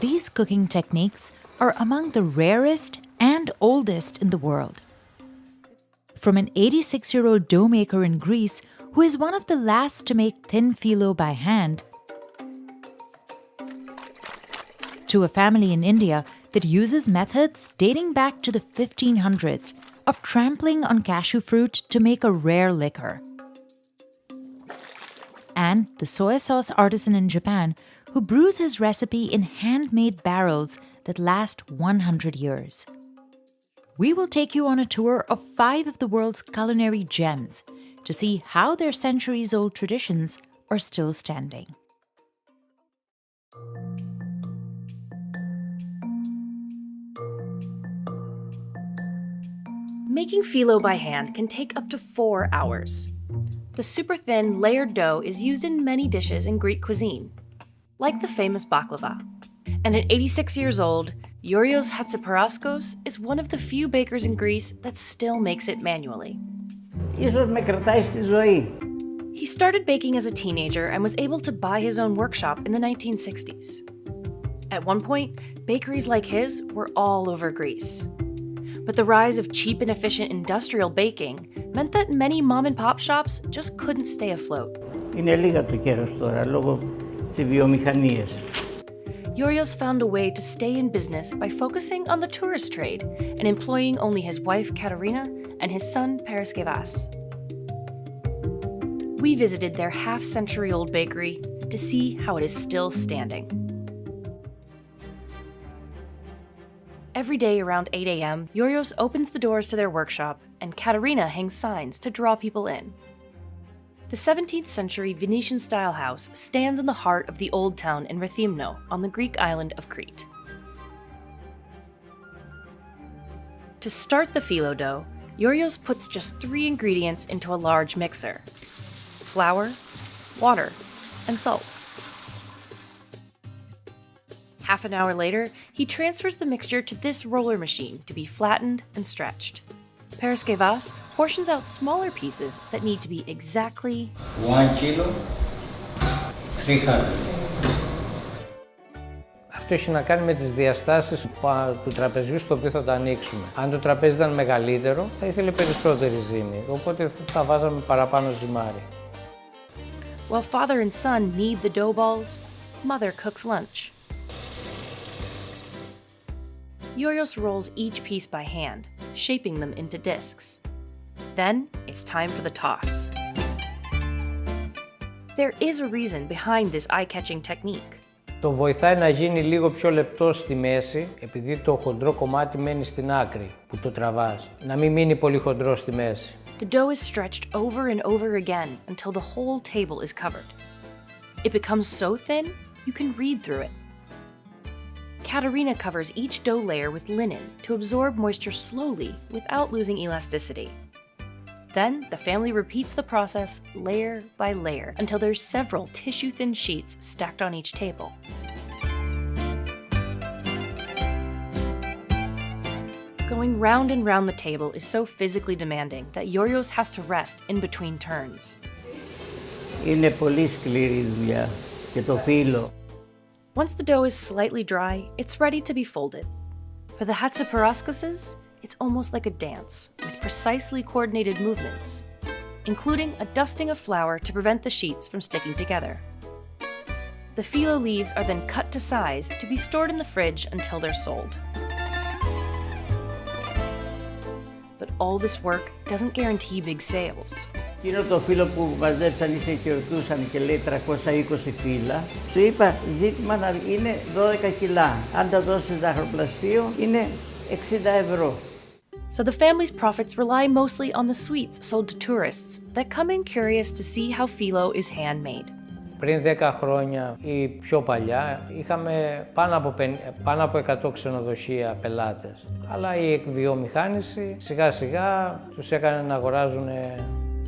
These cooking techniques are among the rarest and oldest in the world. From an 86-year-old dough maker in Greece who is one of the last to make thin phyllo by hand, to a family in India that uses methods dating back to the 1500s of trampling on cashew fruit to make a rare liquor, and the soy sauce artisan in Japan who brews his recipe in handmade barrels that last 100 years. We will take you on a tour of 5 of the world's culinary gems to see how their centuries-old traditions are still standing. Making phyllo by hand can take up to 4 hours. The super thin, layered dough is used in many dishes in Greek cuisine, like the famous baklava. And at 86 years old, Yurios Hatziparaskos is one of the few bakers in Greece that still makes it manually. Ίσως με κρατάει στη ζωή. He started baking as a teenager and was able to buy his own workshop in the 1960s. At one point, bakeries like his were all over Greece. But the rise of cheap and efficient industrial baking meant that many mom-and-pop shops just couldn't stay afloat. Είναι λίγα το καιρός τώρα, λόγω της βιομηχανίας. Yurios found a way to stay in business by focusing on the tourist trade and employing only his wife Katerina and his son Paraskevas. We visited their half-century-old bakery to see how it is still standing. Every day around 8 a.m., Yurios opens the doors to their workshop and Katerina hangs signs to draw people in. The 17th century Venetian-style house stands in the heart of the old town in Rethymno on the Greek island of Crete. To start the phyllo dough, Yurios puts just 3 ingredients into a large mixer: flour, water, and salt. Half an hour later, he transfers the mixture to this roller machine to be flattened and stretched. Paraskevas portions out smaller pieces that need to be exactly 1 kilo, 300. Αυτό έχει να κάνει με τις διαστάσεις του τραπεζιού στο οποίο θα το ανοίξουμε. Αν το τραπέζι ήταν μεγαλύτερο, θα ήθελε περισσότερη ζύμη, οπότε θα βάζαμε παραπάνω ζυμάρι. While father and son knead the dough balls, mother cooks lunch. Yurios rolls each piece by hand, shaping them into discs. Then it's time for the toss. There is a reason behind this eye-catching technique. Το βοηθάει να γίνει λίγο πιο λεπτό στη μέση, επειδή το χοντρό κομμάτι μένει στην άκρη που το τραβάς. Να μην μείνει πολύ χοντρό στη μέση. The dough is stretched over and over again until the whole table is covered. It becomes so thin, you can read through it. Katerina covers each dough layer with linen to absorb moisture slowly without losing elasticity. Then, the family repeats the process layer by layer until there's several tissue-thin sheets stacked on each table. Going round and round the table is so physically demanding that Yurios has to rest in between turns. Είναι πολύ σκληρή δουλειά και το φύλλο. Once the dough is slightly dry, it's ready to be folded. For the Hatziparaskoses, it's almost like a dance, with precisely coordinated movements, including a dusting of flour to prevent the sheets from sticking together. The phyllo leaves are then cut to size to be stored in the fridge until they're sold. But all this work doesn't guarantee big sales. Εκείνο το φύλλο που μαζέψαν ή και ρωτούσαν και λέει 320 φύλλα, του είπα ζήτημα να είναι 12 κιλά. Αν τα δώσεις ζαχαροπλαστείο είναι 60 ευρώ. So the family's profits rely mostly on the sweets sold to tourists that come in curious to see how phyllo is handmade. Πριν 10 χρόνια ή πιο παλιά είχαμε πάνω από 100 ξενοδοχεία πελάτες. Αλλά η εκβιομηχάνηση σιγά σιγά τους έκανε να αγοράζουν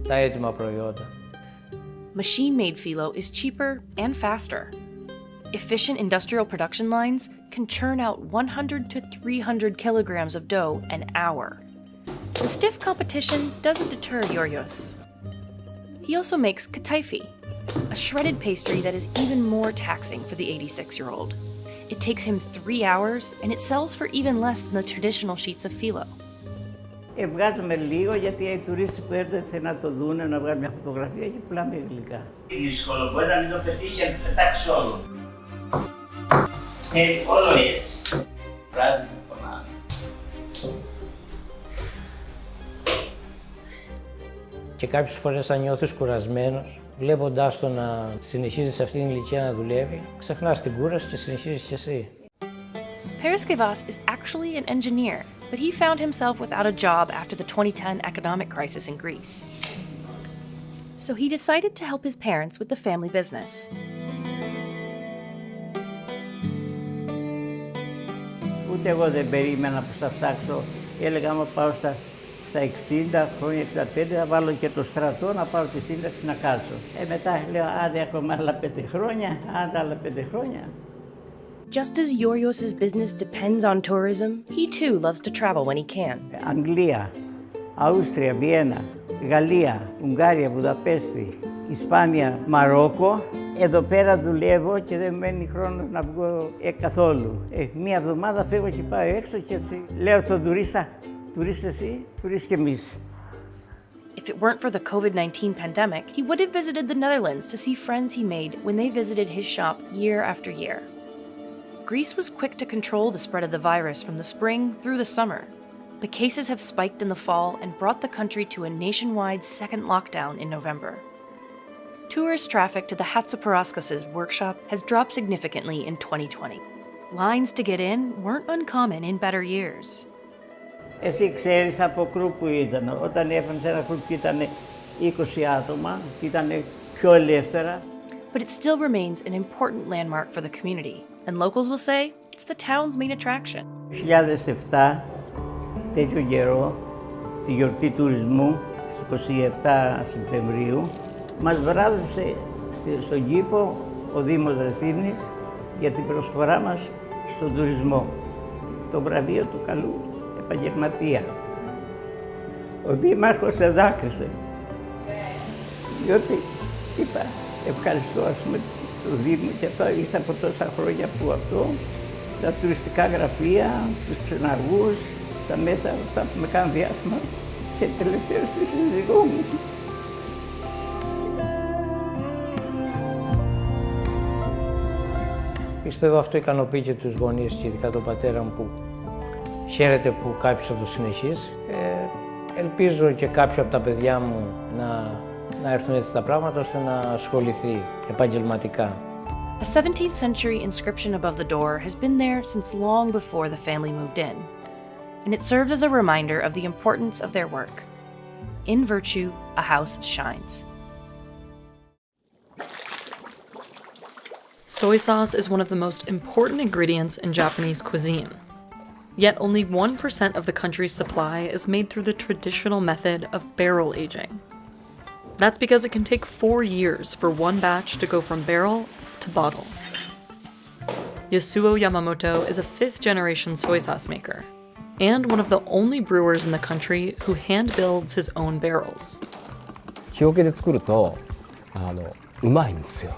τα έτοιμα προϊόντα. Machine-made phyllo is cheaper and faster. Efficient industrial production lines can churn out 100 to 300 kilograms of dough an hour. The stiff competition doesn't deter Yurios. He also makes kataifi, a shredded pastry that is even more taxing for the 86-year-old. It takes him 3 hours, and it sells for even less than the traditional sheets of phyllo. Βγάζουμε λίγο γιατί οι τουρίστες που έρχονται να το δουν, να βγάλουν μια φωτογραφία και πουλάμε γλυκά. Δύσκολο, μπορεί να μην το πετύχει, να το πετάξει όλο. Όλο έτσι. Βράδυ με πονάμε. Και κάποιες φορές αν νιώθεις κουρασμένος, βλέποντάς το να συνεχίζει σε αυτήν την ηλικία να δουλεύει, ξεχνάς την κούραση και συνεχίζεις κι εσύ. Paraskevas is actually an engineer, but he found himself without a job after the 2010 economic crisis in Greece. So he decided to help his parents with the family business. Ούτε εγώ δεν περίμενα που θα φτάξω. Έλεγα άμα πάω στα 60 χρόνια, 65, θα βάλω και το στρατό να πάρω τη σύνταξη να κάτσω. Μετά λέω, άντε ακόμα άλλα 5 χρόνια, άντε άλλα 5 χρόνια. Just as Yorgos's business depends on tourism, he too loves to travel when he can. Αγγλία, Αούστρια, Βιέννα, Γαλλία, Ουγγάρια, Βουδαπέστη, Ισπάνια, Μαρόκο. Εδώ πέρα δουλεύω και δεν μένει χρόνος να βγω καθόλου. Μία εβδομάδα φεύγω και πάω έξω και έτσι λέω στον τουρίστα, τουρίστα εσύ, τουρίστα και εμείς. If it weren't for the COVID-19 pandemic, he would have visited the Netherlands to see friends he made when they visited his shop year after year. Greece was quick to control the spread of the virus from the spring through the summer, but cases have spiked in the fall and brought the country to a nationwide second lockdown in November. Tourist traffic to the Hatziparaskis' workshop has dropped significantly in 2020. Lines to get in weren't uncommon in better years. Εσύ ξέρεις από κρου που ήταν. Όταν έφτανε ένα κρου που ήταν 20 άτομα, ήταν πιο ελεύθερα. But it still remains an important landmark for the community, and locals will say it's the town's main attraction. Το 2007, τέτοιο καιρό, στη γιορτή τουρισμού, στις 27 Σεπτεμβρίου, μας βράδυσε στον κήπο ο Δήμος Ρεθύμνης για την προσφορά μας στον τουρισμό. Το βραβείο του καλού επαγγελματία. Ο Δήμαρχος εδάκρυσε, διότι είπα ευχαριστώ το Δήμο και αυτό ήρθα από τόσα χρόνια που αυτό, τα τουριστικά γραφεία, τους ξεναργούς, τα μέσα αυτά που με κάνουν διάσημα και τελευταίως τη σύζυγό μου. Πιστεύω αυτό ικανοποιεί και τους γονείς και ειδικά τον πατέρα μου που χαίρεται που κάποιος θα το συνεχίσει. Ελπίζω και κάποιο από τα παιδιά μου να έρθουν έτσι τα πράγματα ώστε να ασχοληθεί επαγγελματικά. A 17th century inscription above the door has been there since long before the family moved in, and it serves as a reminder of the importance of their work. In virtue, a house shines. Soy sauce is one of the most important ingredients in Japanese cuisine. Yet only 1% of the country's supply is made through the traditional method of barrel aging. That's because it can take 4 years for one batch to go from barrel to bottle. Yasuo Yamamoto is a 5th-generation soy sauce maker, and one of the only brewers in the country who hand builds his own barrels. 木桶で作るとうまいんですよ。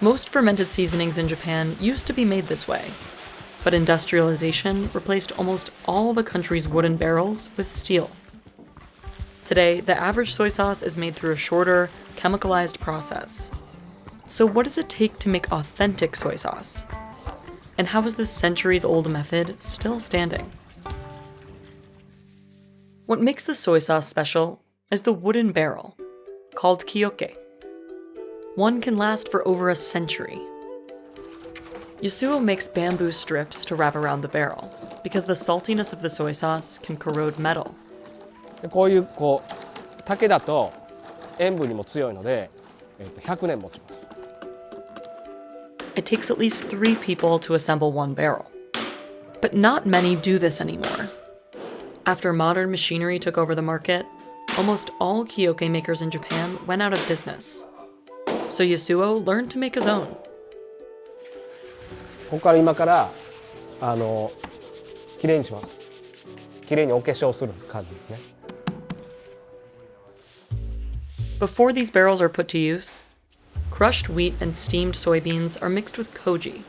Most fermented seasonings in Japan used to be made this way, but industrialization replaced almost all the country's wooden barrels with steel. Today, the average soy sauce is made through a shorter, chemicalized process. So what does it take to make authentic soy sauce? And how is this centuries-old method still standing? What makes the soy sauce special is the wooden barrel, called kiyoke. One can last for over a century. Yasuo makes bamboo strips to wrap around the barrel because the saltiness of the soy sauce can corrode metal. こういう竹だと塩分にも強いので100年持ちます。 It takes at least 3 people to assemble one barrel. But not many do this anymore. After modern machinery took over the market, almost all kiyoke makers in Japan went out of business. So Yasuo learned to make his own. ここから今からきれいにします。きれいにお化粧する感じですね。 Before these barrels are put to use, crushed wheat and steamed soybeans are mixed with koji,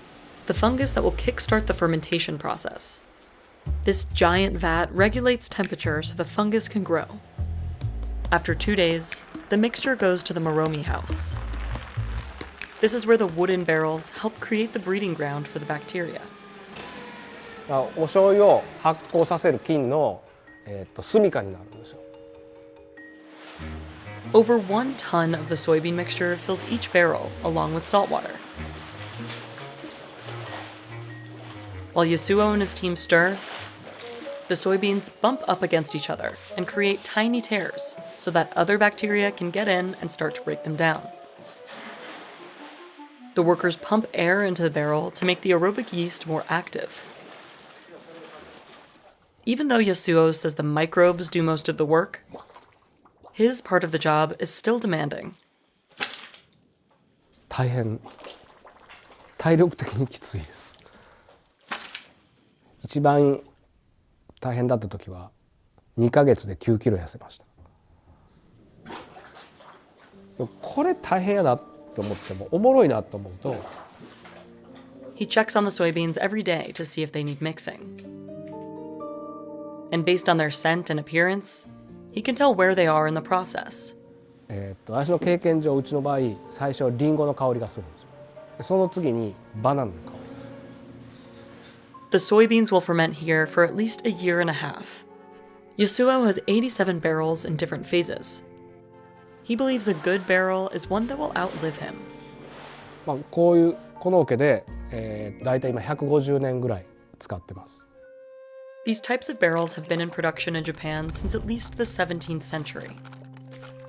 the fungus that will kickstart the fermentation process. This giant vat regulates temperature so the fungus can grow. After 2 days, the mixture goes to the Moromi house. This is where the wooden barrels help create the breeding ground for the bacteria. お醤油を発酵させる菌の、住処になるんですよ。Over 1 ton of the soybean mixture fills each barrel, along with salt water. While Yasuo and his team stir, the soybeans bump up against each other and create tiny tears so that other bacteria can get in and start to break them down. The workers pump air into the barrel to make the aerobic yeast more active. Even though Yasuo says the microbes do most of the work, his part of the job is still demanding. 大変体力的にきついです。一番大変だった時は2ヶ月で9キロ痩せました。これ大変やなと思ってもおもろいなと思うと。He checks on the soybeans every day to see if they need mixing. And based on their scent and appearance, he can tell where they are in the process. 私の経験上うちの場合最初リンゴの香りがするんですよ。その次にバナナの香りがする。The soybeans will ferment here for at least a year and a half. Yasuo has 87 barrels in different phases. He believes a good barrel is one that will outlive him. この桶で、だいたい今150年ぐらい使ってます。These types of barrels have been in production in Japan since at least the 17th century.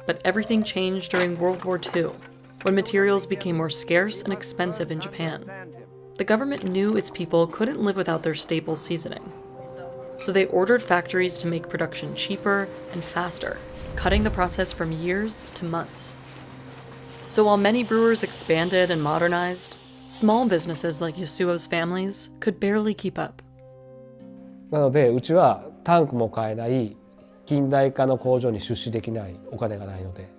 But everything changed during World War II, when materials became more scarce and expensive in Japan. The government knew its people couldn't live without their staple seasoning. So they ordered factories to make production cheaper and faster, cutting the process from years to months. So while many brewers expanded and modernized, small businesses like Yasuo's families could barely keep up. なのでうちはタンクも買えない近代化の工場に出資できないお金がないので。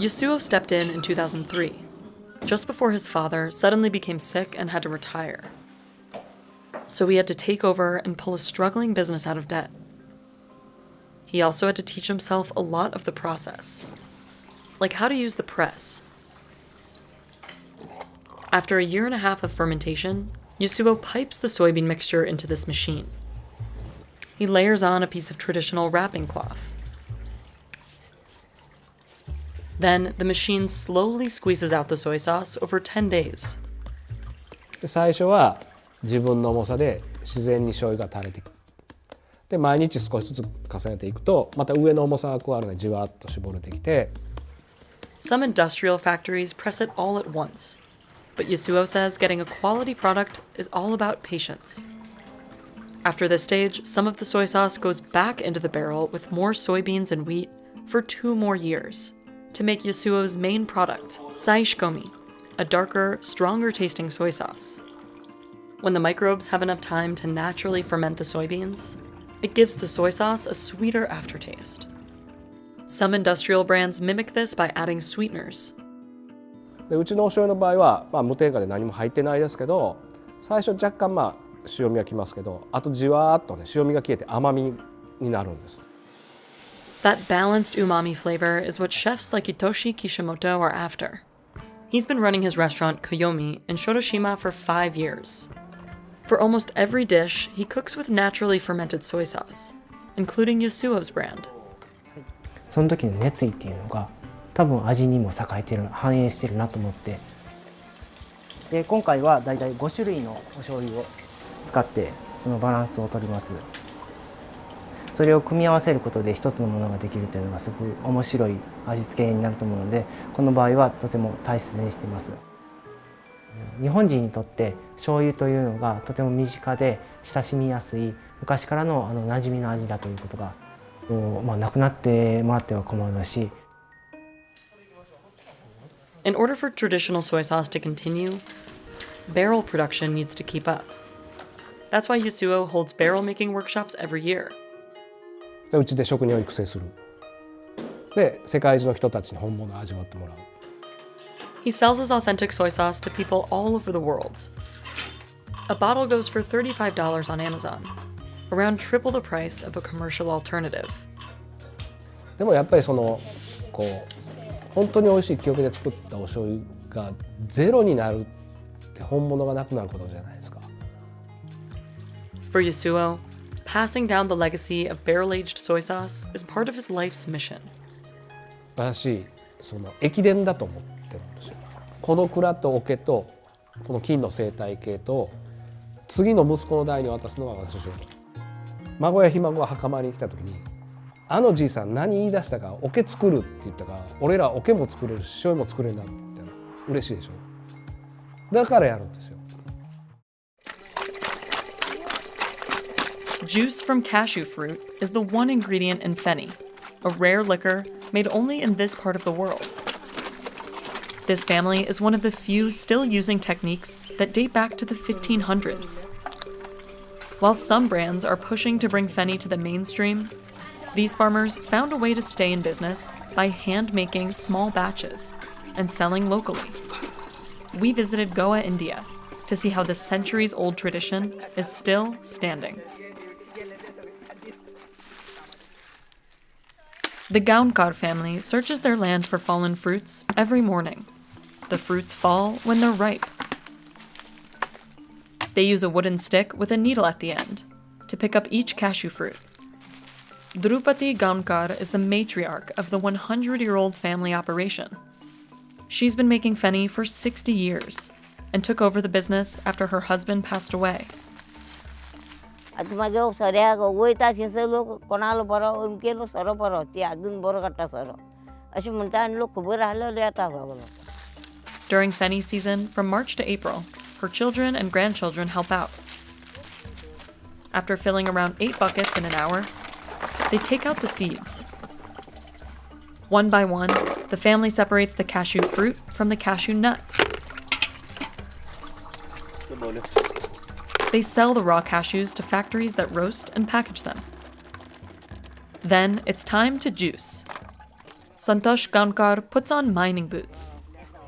Yasuo stepped in 2003, just before his father suddenly became sick and had to retire. So he had to take over and pull a struggling business out of debt. He also had to teach himself a lot of the process, like how to use the press. After a year and a half of fermentation, Yasuo pipes the soybean mixture into this machine. He layers on a piece of traditional wrapping cloth. Then the machine slowly squeezes out the soy sauce over 10 days. で最初は自分の重さで自然に醤油が垂れていく。で毎日少しずつ重ねていくとまた上の重さが加わるのでじわっと絞れてきて。Some industrial factories press it all at once, but Yasuo says getting a quality product is all about patience. After this stage, some of the soy sauce goes back into the barrel with more soybeans and wheat for 2 more years to make Yasuo's main product, saishikomi, a darker, stronger tasting soy sauce. When the microbes have enough time to naturally ferment the soybeans, it gives the soy sauce a sweeter aftertaste. Some industrial brands mimic this by adding sweeteners. でうちのお醤油の場合は、無添加で何も入ってないですけど最初若干塩味がきますけどあとじわーっとね塩味が消えて甘みになるんです。That balanced umami flavor is what chefs like Hitoshi Kishimoto are after. He's been running his restaurant Koyomi in Shotoshima for 5 years. For almost every dish, he cooks with naturally fermented soy sauce, including Yasuo's brand. その時の熱意っていうのが多分味にも栄えてる反映してるなと思って。で今回はだいたい5種類のお醤油を使ってそのバランスを取ります。それを組み合わせることで一つのものができるというのがすごく面白い味付けになると思うのでこの場合はとても大切にしています。日本人にとって醤油というのがとても身近で親しみやすい昔からの馴染みの味だということがなくなって回っては困るし。In order for traditional soy sauce to continue, barrel production needs to keep up. That's why Yasuo holds barrel making workshops every year. でうちで職人を育成する。で世界中の人たちに本物を味わってもらう。 He sells his authentic soy sauce to people all over the world. A bottle goes for $35 on Amazon, around triple the price of a commercial alternative. でもやっぱりそのこう本当に美味しい記憶で作ったお醤油がゼロになるって本物がなくなることじゃないですか。 For Yasuo, passing down the legacy of barrel-aged soy sauce is part of his life's mission. 私その駅伝だと思ってるんですよ。この蔵と桶とこの金の生態系と次の息子の代に渡すのが私の仕事。孫やひ孫が袴に来た時にあのじいさん何言い出したか桶作るって言ったから俺ら桶も作れるし醤油も作れるなって言ったら嬉しいでしょ。だからやるんですよ。 Juice from cashew fruit is the one ingredient in Feni, a rare liquor made only in this part of the world. This family is one of the few still using techniques that date back to the 1500s. While some brands are pushing to bring Feni to the mainstream, these farmers found a way to stay in business by hand-making small batches and selling locally. We visited Goa, India, to see how this centuries-old tradition is still standing. The Gaunkar family searches their land for fallen fruits every morning. The fruits fall when they're ripe. They use a wooden stick with a needle at the end to pick up each cashew fruit. Drupati Gaunkar is the matriarch of the 100-year-old family operation. She's been making Feni for 60 years and took over the business after her husband passed away. आता माझ्या सऱ्या वयता थंयसर लोक कोणालो बरो अमकेलो सरो बरो ती अजून बरो काडटा सरो अशें म्हणटा आनी लोक खबर आसलेलो येता सगळो. During Feni season, from March to April, her children and grandchildren help out. After filling around 8 buckets in an hour, they take out the seeds. One by one, the family separates the cashew fruit from the cashew nut. They sell the raw cashews to factories that roast and package them. Then it's time to juice. Santosh Gaunkar puts on mining boots.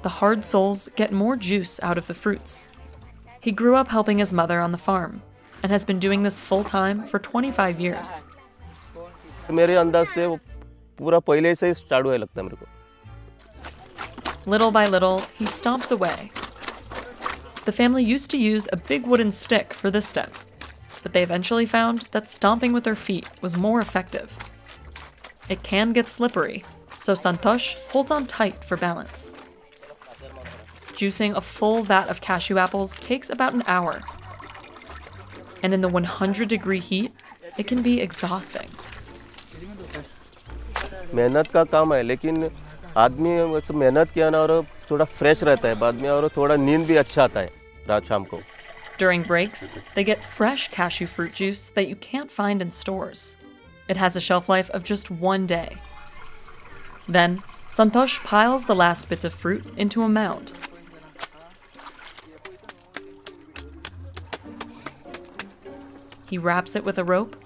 The hard soles get more juice out of the fruits. He grew up helping his mother on the farm and has been doing this full-time for 25 years. मेरे अंदाज से वो पूरा पहले से ही start हुआ लगता है मेरे को. Little by little, he stomps away. The family used to use a big wooden stick for this step, but they eventually found that stomping with their feet was more effective. It can get slippery, so Santosh holds on tight for balance. Juicing a full vat of cashew apples takes about an hour. And in the 100-degree heat, it can be exhausting. मेहनत का काम है लेकिन आदमी मेहनत किया ना और थोड़ा फ्रेश रहता है बाद में और थोड़ा नींद भी अच्छा आता है रात शाम को. During breaks, they get fresh cashew fruit juice that you can't find in stores. It has a shelf life of just 1 day. Then, Santosh piles the last bits of fruit into a mound. He wraps it with a rope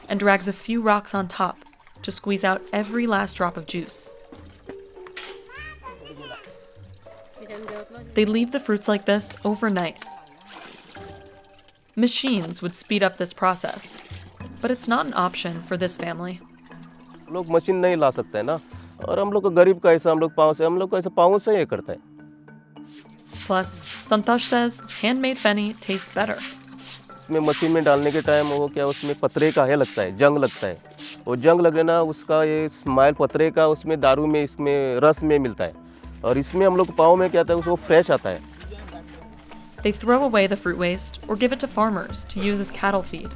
and drags a few rocks on top to squeeze out every last drop of juice. They leave the fruits like this overnight. Machines would speed up this process, but it's not an option for this family. लोग machine नहीं ला सकते हैं ना और हम लोग को गरीब का ऐसा हम लोग को ऐसा पाँव से ये करता है. Plus, Santosh says handmade Feni tastes better. इसमें मशीन में डालने के टाइम वो क्या उसमें पतरे का है लगता है जंग लगता है. वो जंग लगे ना उसका ये स्माइल पतरे का उसमें दारू में इसमें रस में मिलता है और इसमें हम लोग पाँव में क्या आता है वो फ्रेश आता है. They throw away the fruit waste or give it to farmers to use as cattle feed.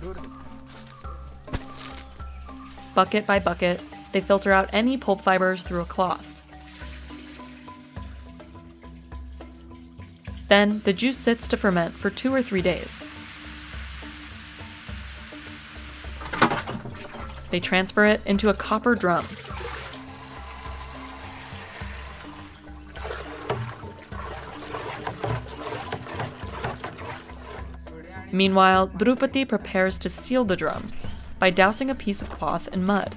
Bucket by bucket, they filter out any pulp fibers through a cloth. Then the juice sits to ferment for 2 or 3 days. They transfer it into a copper drum. Meanwhile, Drupadi prepares to seal the drum by dousing a piece of cloth in mud.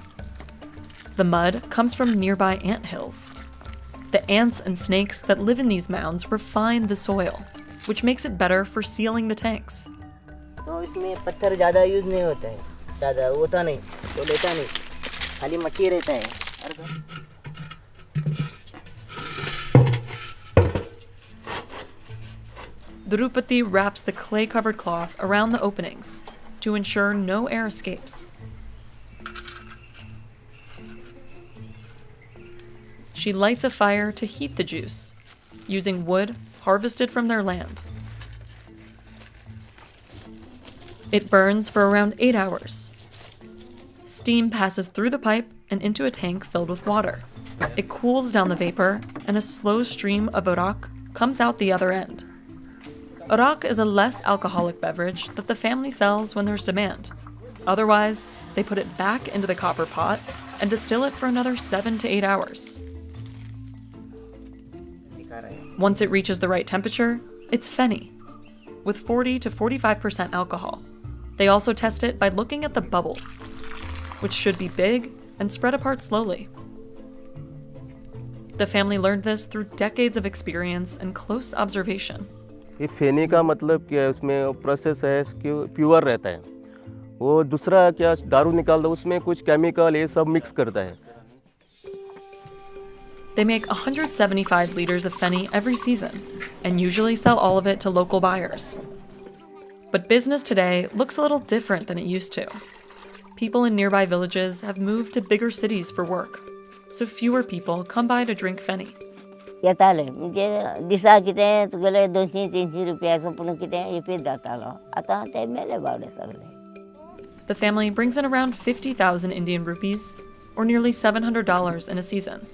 The mud comes from nearby ant hills. The ants and snakes that live in these mounds refine the soil, which makes it better for sealing the tanks. तो इसमें पत्थर ज़्यादा use नहीं होता है, ज़्यादा होता नहीं, तो लेता नहीं, खाली मट्टी रहता है। Drupadi wraps the clay-covered cloth around the openings to ensure no air escapes. She lights a fire to heat the juice, using wood harvested from their land. It burns for around 8 hours. Steam passes through the pipe and into a tank filled with water. It cools down the vapor, and a slow stream of arak comes out the other end. Arak is a less alcoholic beverage that the family sells when there's demand. Otherwise, they put it back into the copper pot and distill it for another 7 to 8 hours. Once it reaches the right temperature, it's feni, with 40 to 45% alcohol. They also test it by looking at the bubbles, which should be big and spread apart slowly. The family learned this through decades of experience and close observation. ये फेनी का मतलब क्या है, उसमें process है कि pure रहता है। वो दूसरा क्या दारू निकाल दो, उसमें कुछ केमिकल ये सब मिक्स करता है। They make 175 liters of feni every season and usually sell all of it to local buyers. But business today looks a little different than it used to. People in nearby villages have moved to bigger cities for work, so fewer people come by to drink feni. येताले म्हणजे दिसा कितें तुगेले 200-300 रुपयाचो पूण कितें येपीत जातालो आतां ते मेले बावडे सगळे. The family brings in around 50,000 Indian rupees, or nearly $700 in a season.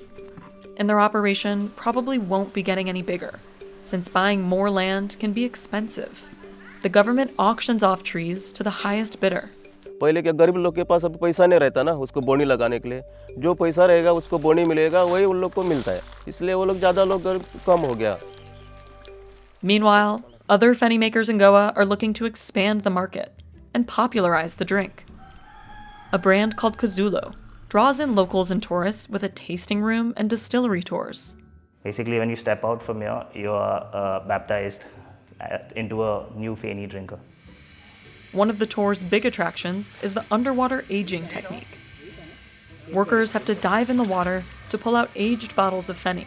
And their operation probably won't be getting any bigger, since buying more land can be expensive. The government auctions off trees to the highest bidder. पहले क्या गरीब लोग के पास अब पैसा नहीं रहता ना उसको बोनी लगाने के लिए, जो पैसा रहेगा उसको बोनी मिलेगा, वही उन लोग को मिलता है, इसलिए वो लोग ज़्यादा लोग कम हो गया. Meanwhile, other feni makers in Goa are looking to expand the market and popularize the drink. A brand called Kazulo draws in locals and tourists with a tasting room and distillery tours. Basically, when you step out from here, you are baptized into a new feni drinker. One of the tour's big attractions is the underwater aging technique. Workers have to dive in the water to pull out aged bottles of feni.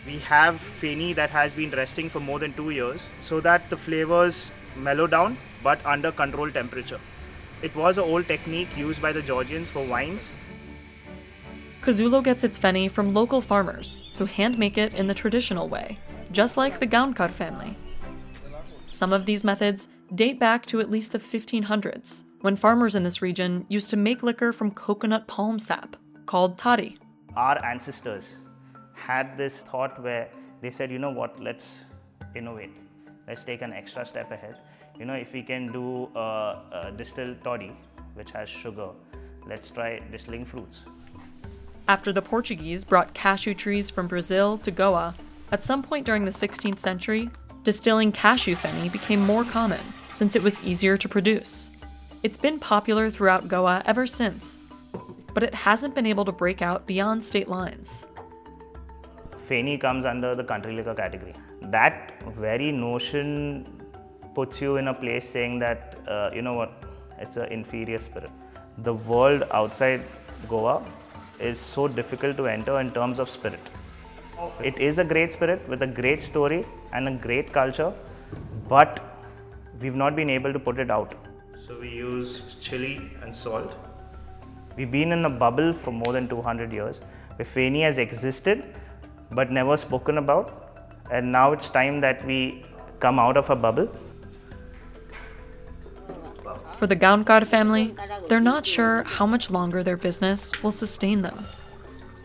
We have feni that has been resting for more than 2 years so that the flavors mellow down but under controlled temperature. It was an old technique used by the Georgians for wines. Kazulo gets its feni from local farmers who hand make it in the traditional way, just like the Gaunkar family. Some of these methods date back to at least the 1500s, when farmers in this region used to make liquor from coconut palm sap, called toddy. Our ancestors had this thought where they said, you know what, let's innovate. Let's take an extra step ahead. You know, if we can do a distilled toddy, which has sugar, let's try distilling fruits. After the Portuguese brought cashew trees from Brazil to Goa, at some point during the 16th century, distilling cashew feni became more common since it was easier to produce. It's been popular throughout Goa ever since, but it hasn't been able to break out beyond state lines. Feni comes under the country liquor category. That very notion puts you in a place saying that, you know what, it's an inferior spirit. The world outside Goa is so difficult to enter in terms of spirit. It is a great spirit with a great story and a great culture, but we've not been able to put it out. So we use chili and salt. We've been in a bubble for more than 200 years, where feni has existed but never spoken about, and now it's time that we come out of a bubble. For the Gaunkar family, they're not sure how much longer their business will sustain them.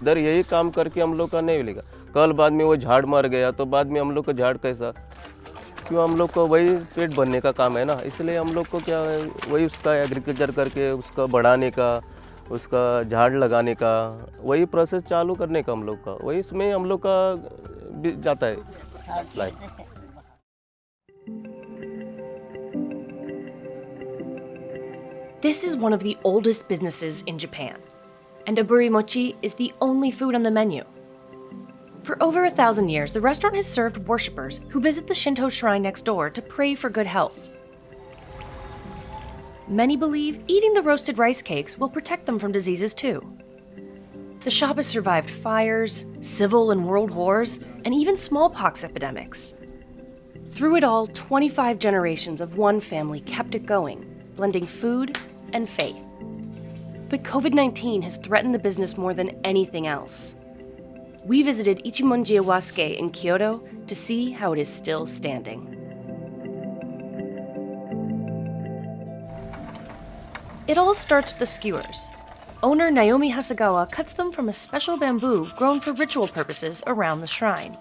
इधर यही काम करके हम लोग का नहीं मिलेगा, कल बाद में वो झाड़ मर गया तो बाद में हम लोग का झाड़ कैसा, क्यों हम लोग को वही पेट भरने का काम है ना, इसलिए हम लोग को क्या है वही उसका एग्रीकल्चर करके उसका बढ़ाने का, उसका झाड़ लगाने का, वही प्रोसेस चालू करने का हम लोग का, वही इसमें हम लोग का जाता है life. This is one of the oldest businesses in Japan, and aburi mochi is the only food on the menu. For over 1,000 years, the restaurant has served worshippers who visit the Shinto shrine next door to pray for good health. Many believe eating the roasted rice cakes will protect them from diseases too. The shop has survived fires, civil and world wars, and even smallpox epidemics. Through it all, 25 generations of one family kept it going, blending food and faith. But COVID-19 has threatened the business more than anything else. We visited Ichimonji Iwasuke in Kyoto to see how it is still standing. It all starts with the skewers. Owner Naomi Hasegawa cuts them from a special bamboo grown for ritual purposes around the shrine.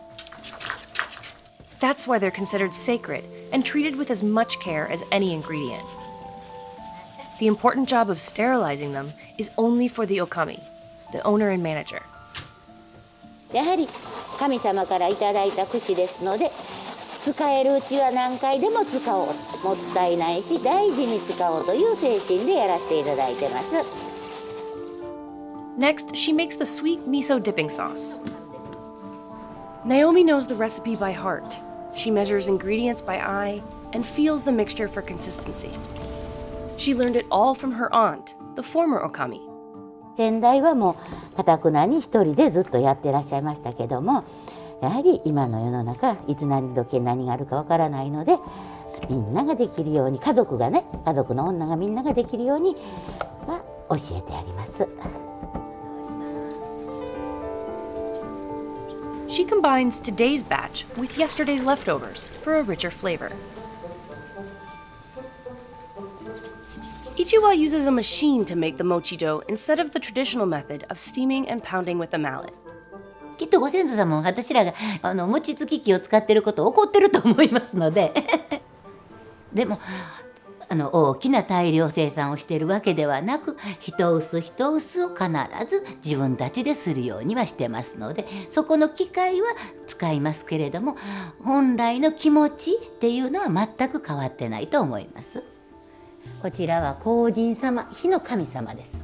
That's why they're considered sacred and treated with as much care as any ingredient. The important job of sterilizing them is only for the okami, the owner and manager. やはり神様からいただいた櫛ですので、使えるうちは何回でも使おう、もったいないし大事に使おうという精神でやらせていただいてます。 Next, she makes the sweet miso dipping sauce. Naomi knows the recipe by heart. She measures ingredients by eye and feels the mixture for consistency. She learned it all from her aunt, the former okami. 先代はもう堅くなに一人でずっとやってらっしゃいましたけども、やはり今の世の中いつ何時何があるかわからないので、みんなができるように、家族の女がみんなができるようには教えてあります。 She combines today's batch with yesterday's leftovers for a richer flavor. Ichiwa uses a machine to make the mochi dough instead of the traditional method of steaming and pounding with a mallet. きっとご先祖様も私らが餅つき機を使っていることを怒ってると思いますのででも大きな大量生産をしているわけではなく、一薄一薄を必ず自分たちでするようにはしてますので、そこの機械は使いますけれども、本来の気持ちっていうのは全く変わってないと思います。こちらは光神様、火の神様です。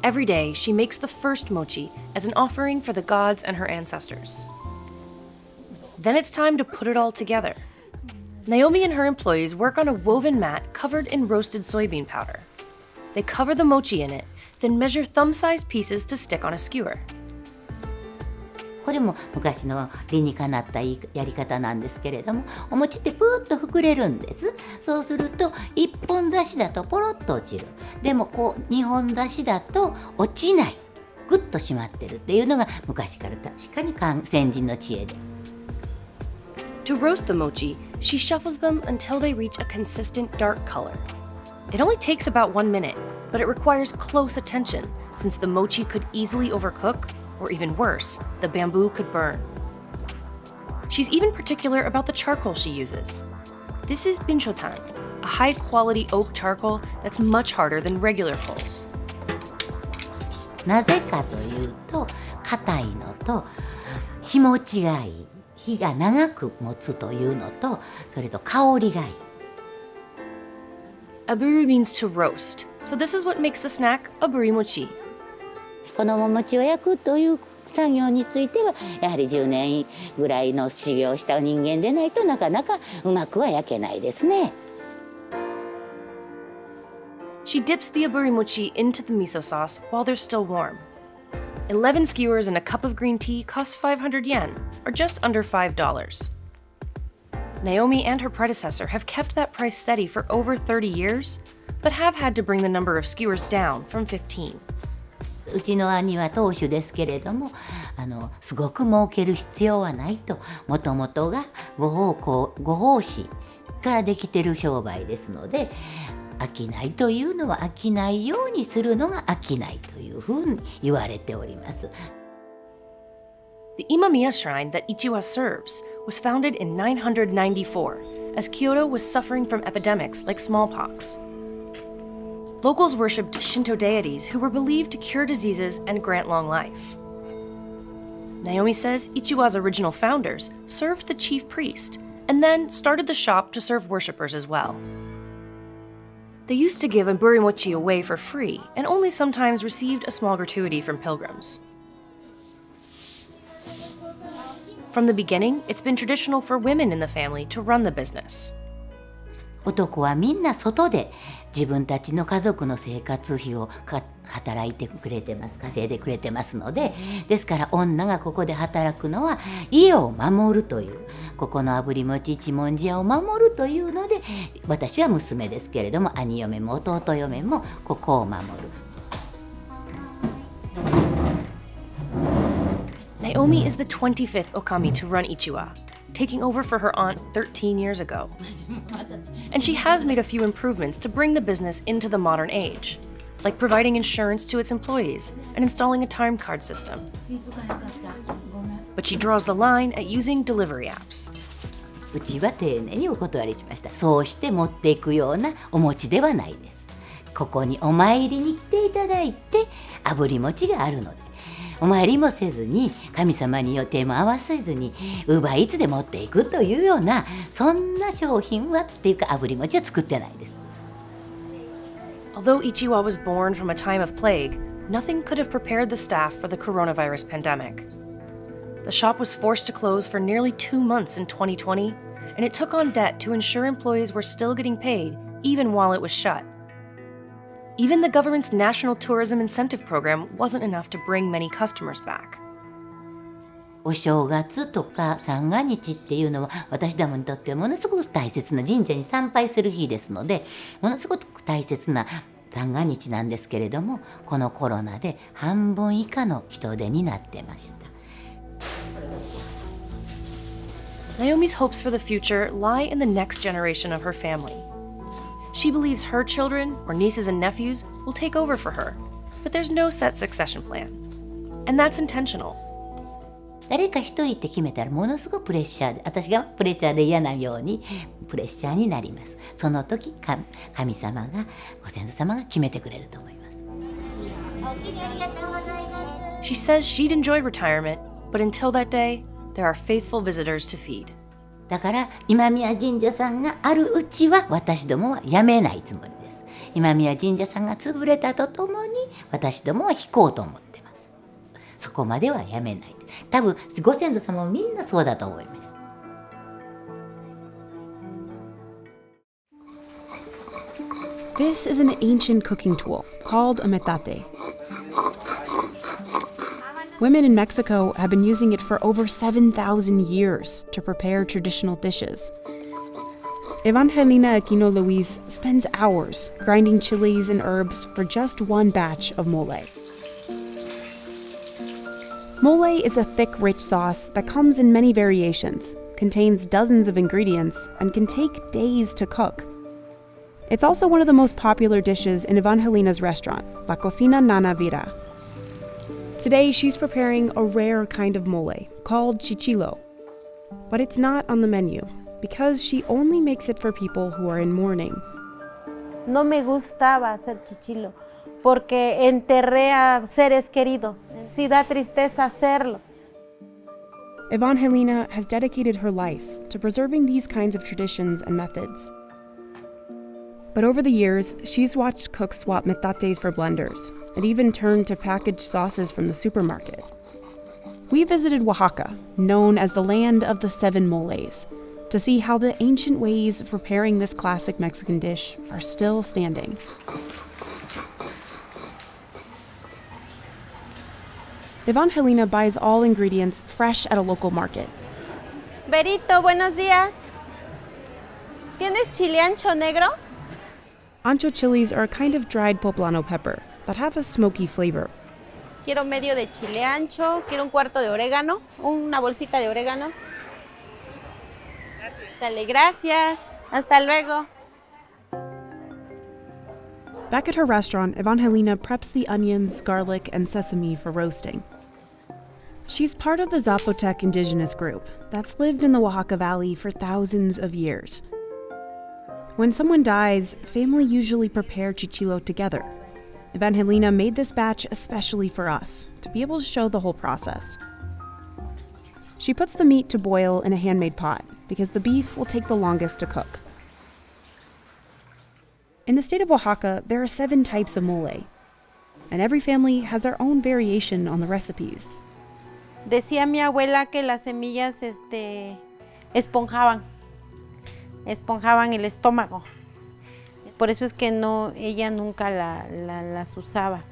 Every day, she makes the first mochi as an offering for the gods and her ancestors. Then it's time to put it all together. Naomi and her employees work on a woven mat covered in roasted soybean powder. They cover the mochi in it, then measure thumb-sized pieces to stick on a skewer. これも昔の理にかなったやり方なんですけれども、お餅ってプーッと膨れるんです。そうすると1本刺しだとポロッと落ちる。でもこう2本刺しだと落ちない。グッと締まってるっていうのが昔から確かに先人の知恵で。To roast the mochi, she shuffles them until they reach a consistent dark color. It only takes about 1 minute, but it requires close attention since the mochi could easily overcook, or even worse, the bamboo could burn. She's even particular about the charcoal she uses. This is binchotan, a high-quality oak charcoal that's much harder than regular coals. なぜかというと、硬いのと日持ちがいい。火が長く持つというのと、それと香りがいい。Aburi means to roast, so this is what makes the snack aburi mochi. このお餅を焼くという作業については、やはり10年ぐらいの修行をした人間でないとなかなかうまくは焼けないですね。She dips the aburi mochi into the miso sauce while they're still warm. 11 skewers and a cup of green tea cost 500 yen, or just under $5. Naomi and her predecessor have kept that price steady for over 30 years, but have had to bring the number of skewers down from 15. うちの兄は当主ですけれども、すごく儲ける必要はないと、もともとがご奉仕からできてる商売ですので、商いというのは商いようにするのが商いというふうに言われております。The Imamiya shrine that Ichiwa serves was founded in 994, as Kyoto was suffering from epidemics like smallpox. Locals worshipped Shinto deities who were believed to cure diseases and grant long life. Naomi says Ichiwa's original founders served the chief priest and then started the shop to serve worshippers as well. They used to give a burimochi away for free and only sometimes received a small gratuity from pilgrims. From the beginning, it's been traditional for women in the family to run the business. 男はみんな外で自分たちの家族の生活費を働いてくれてます、稼いでくれてますので、ですから女がここで働くのは家を守るという、ここのあぶり餅一文字屋を守るというので、私は娘ですけれども兄嫁も弟嫁もここを守る。Naomi is the 25th Okami to run Ichiwa, taking over for her aunt 13 years ago. And she has made a few improvements to bring the business into the modern age, like providing insurance to its employees and installing a time card system. But she draws the line at using delivery apps. うちは丁寧にお断りしました。そうして持っていくようなお餅ではないです。ここにお参りに来ていただいて、あぶり餅があるので、お参りもせずに神様に予定も合わせずにUber Eatsで持っていくというような、そんな商品はっていうかあぶり餅は作ってないです。Although Ichiwa was born from a time of plague, nothing could have prepared the staff for the coronavirus pandemic. The shop was forced to close for nearly 2 months in 2020, and it took on debt to ensure employees were still getting paid even while it was shut. Even the government's National Tourism Incentive Program wasn't enough to bring many customers back. お正月とか三が日っていうのは私どもにとってはものすごく大切な、神社に参拝する日ですので、ものすごく大切な三が日なんですけれども、このコロナで半分以下の人手になってました。Naomi's hopes for the future lie in the next generation of her family. She believes her children, or nieces and nephews, will take over for her, but there's no set succession plan. And that's intentional. 誰か一人って決めたらものすごくプレッシャーで、私がプレッシャーで嫌なようにプレッシャーになります。その時神様が、ご先祖様が決めてくれると思います。 She says she'd enjoy retirement, but until that day, there are faithful visitors to feed. だから今宮神社さんがあるうちは私どもは辞めないつもりです。今宮神社さんが潰れたとともに私どもは引こうと思ってます。そこまでは辞めない。多分ご先祖様もみんなそうだと思います。This is an ancient cooking tool called a metate. Women in Mexico have been using it for over 7,000 years to prepare traditional dishes. Evangelina Aquino Luis spends hours grinding chilies and herbs for just one batch of mole. Mole is a thick, rich sauce that comes in many variations, contains dozens of ingredients, and can take days to cook. It's also one of the most popular dishes in Evangelina's restaurant, La Cocina Nana Vida. Today, she's preparing a rare kind of mole called chichilo. But it's not on the menu because she only makes it for people who are in mourning. No me gustaba hacer chichilo porque enterré a seres queridos. Sí da tristeza hacerlo. Evangelina has dedicated her life to preserving these kinds of traditions and methods. But over the years, she's watched cooks swap metates for blenders and even turned to packaged sauces from the supermarket. We visited Oaxaca, known as the land of the 7 moles, to see how the ancient ways of preparing this classic Mexican dish are still standing. Evangelina buys all ingredients fresh at a local market. Berito, buenos días. ¿Tienes chile ancho negro? Ancho chilies are a kind of dried poblano pepper that have a smoky flavor. Quiero medio de chile ancho, quiero un cuarto de orégano, una bolsita de orégano. Sale, gracias. Hasta luego. Back at her restaurant, Evangelina preps the onions, garlic, and sesame for roasting. She's part of the Zapotec indigenous group that's lived in the Oaxaca Valley for thousands of years. When someone dies, family usually prepare chichilo together. Evangelina made this batch especially for us, to be able to show the whole process. She puts the meat to boil in a handmade pot, because the beef will take the longest to cook. In the state of Oaxaca, there are 7 types of mole, and every family has their own variation on the recipes. Decía mi abuela que las semillas esponjaban el estómago. Por eso es que ella nunca las usaba.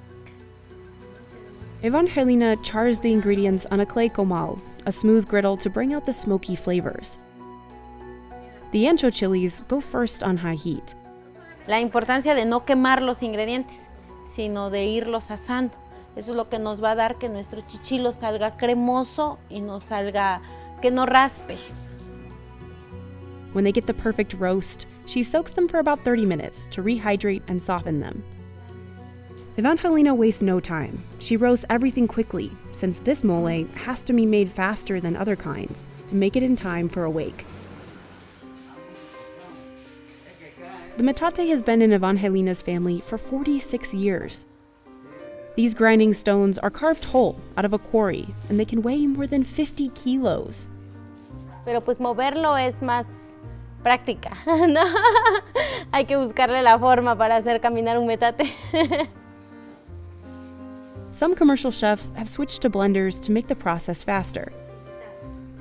Evangelina chars the ingredients on a clay comal, a smooth griddle to bring out the smoky flavors. The ancho chilies go first on high heat. La importancia de no quemar los ingredientes, sino de irlos asando. Eso es lo que nos va a dar que nuestro chichilo salga cremoso y que no raspe. When they get the perfect roast, she soaks them for about 30 minutes to rehydrate and soften them. Evangelina wastes no time. She roasts everything quickly, since this mole has to be made faster than other kinds to make it in time for a wake. The metate has been in Evangelina's family for 46 years. These grinding stones are carved whole out of a quarry, and they can weigh more than 50 kilos. Pero pues moverlo es más práctica, ¿no? Hay que buscarle la forma para hacer caminar un metate. Some commercial chefs have switched to blenders to make the process faster.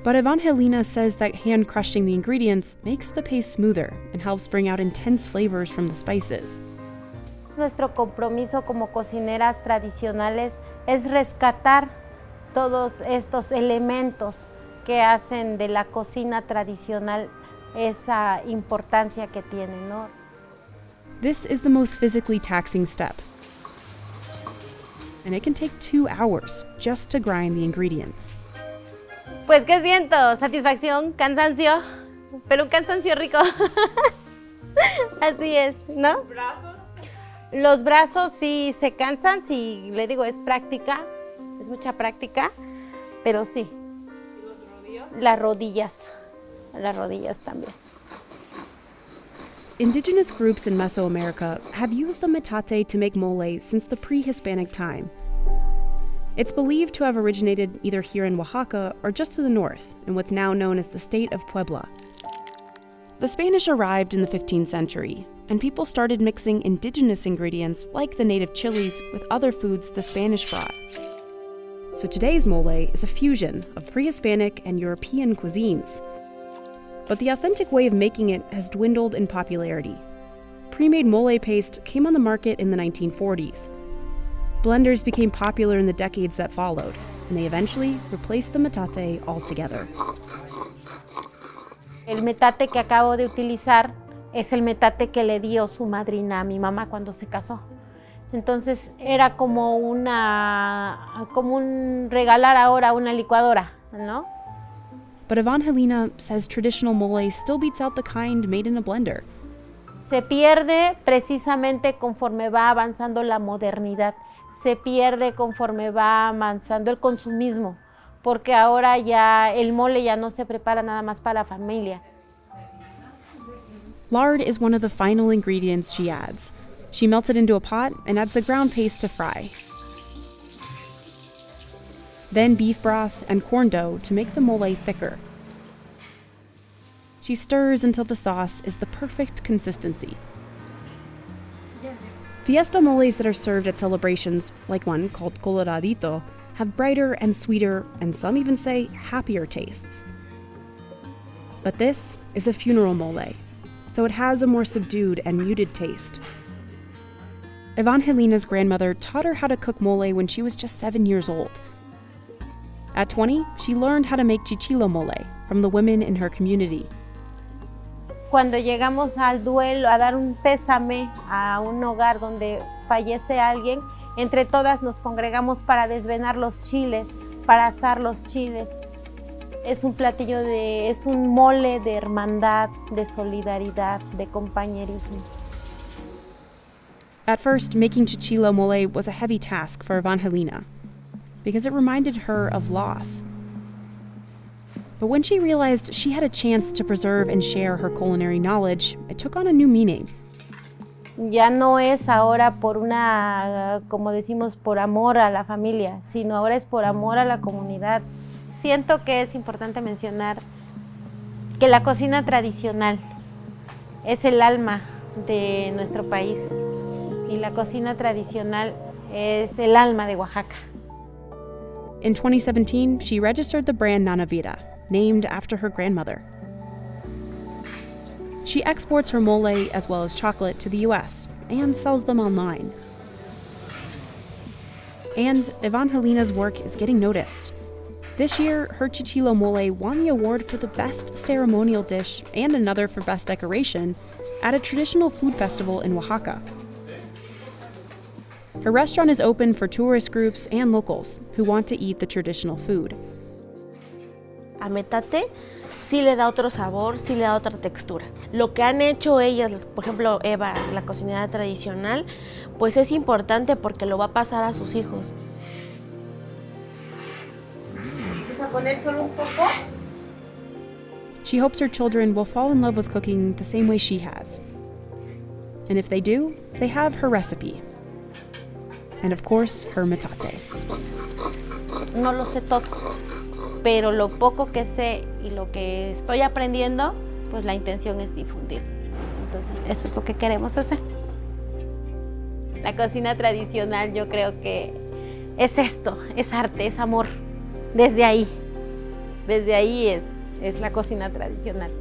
But Evangelina says that hand crushing the ingredients makes the paste smoother and helps bring out intense flavors from the spices. Nuestro compromiso como cocineras tradicionales es rescatar todos estos elementos que hacen de la cocina tradicional esa importancia que tiene, ¿no? This is the most physically taxing step, and it can take 2 hours just to grind the ingredients. Pues, ¿qué siento? Satisfacción, cansancio, pero un cansancio rico. Así es, ¿no? Los brazos sí se cansan, sí, le digo, es práctica, es mucha práctica, pero sí. ¿Y los rodillas? Las rodillas también. Indigenous groups in Mesoamerica have used the metate to make mole since the pre-Hispanic time. It's believed to have originated either here in Oaxaca or just to the north, in what's now known as the state of Puebla. The Spanish arrived in the 15th century, and people started mixing indigenous ingredients like the native chilies with other foods the Spanish brought. So today's mole is a fusion of pre-Hispanic and European cuisines. But the authentic way of making it has dwindled in popularity. Pre-made mole paste came on the market in the 1940s. Blenders became popular in the decades that followed, and they eventually replaced the metate altogether. El metate que acabo de utilizar es el metate que le dio su madrina a mi mamá cuando se casó. Entonces era como un regalar ahora una licuadora, ¿no? But Evangelina says traditional mole still beats out the kind made in a blender. Se pierde precisamente conforme va avanzando la modernidad. Se pierde conforme va avanzando el consumismo, porque ahora ya el mole ya no se prepara nada más para la familia. Lard is one of the final ingredients she adds. She melts it into a pot and adds the ground paste to fry. Then beef broth and corn dough to make the mole thicker. She stirs until the sauce is the perfect consistency. Fiesta moles that are served at celebrations, like one called Coloradito, have brighter and sweeter, and some even say happier tastes. But this is a funeral mole, so it has a more subdued and muted taste. Evangelina's grandmother taught her how to cook mole when she was just 7 years old. At 20, she learned how to make chichilo mole from the women in her community. Cuando llegamos al duelo, a dar un pésame a un hogar donde fallece alguien, entre todas nos congregamos para desvenar los chiles, para asar los chiles. Es un platillo es un mole de hermandad, de solidaridad, de compañerismo. At first, making chichilo mole was a heavy task for Evangelina, because it reminded her of loss. But when she realized she had a chance to preserve and share her culinary knowledge, it took on a new meaning. Ya no es ahora por como decimos, por amor a la familia, sino ahora es por amor a la comunidad. Siento que es importante mencionar que la cocina tradicional es el alma de nuestro país y la cocina tradicional es el alma de Oaxaca. In 2017, she registered the brand Nana Vida, named after her grandmother. She exports her mole as well as chocolate to the US and sells them online. And Evangelina's work is getting noticed. This year, her chichilo mole won the award for the best ceremonial dish and another for best decoration at a traditional food festival in Oaxaca. Her restaurant is open for tourist groups and locals who want to eat the traditional food. A metate sí le da otro sabor, sí le da otra textura. Lo que han hecho ellas, por ejemplo Eva, la cocinera tradicional, pues es importante porque lo va a pasar a sus hijos. ¿Vamos a poner solo un poco? She hopes her children will fall in love with cooking the same way she has. And if they do, they have her recipe. And of course, her metate. No lo sé todo, pero lo poco que sé y lo que estoy aprendiendo, pues la intención es difundir. Entonces, eso es lo que queremos hacer. La cocina tradicional yo creo que es esto, es arte, es amor. Desde ahí es la cocina tradicional.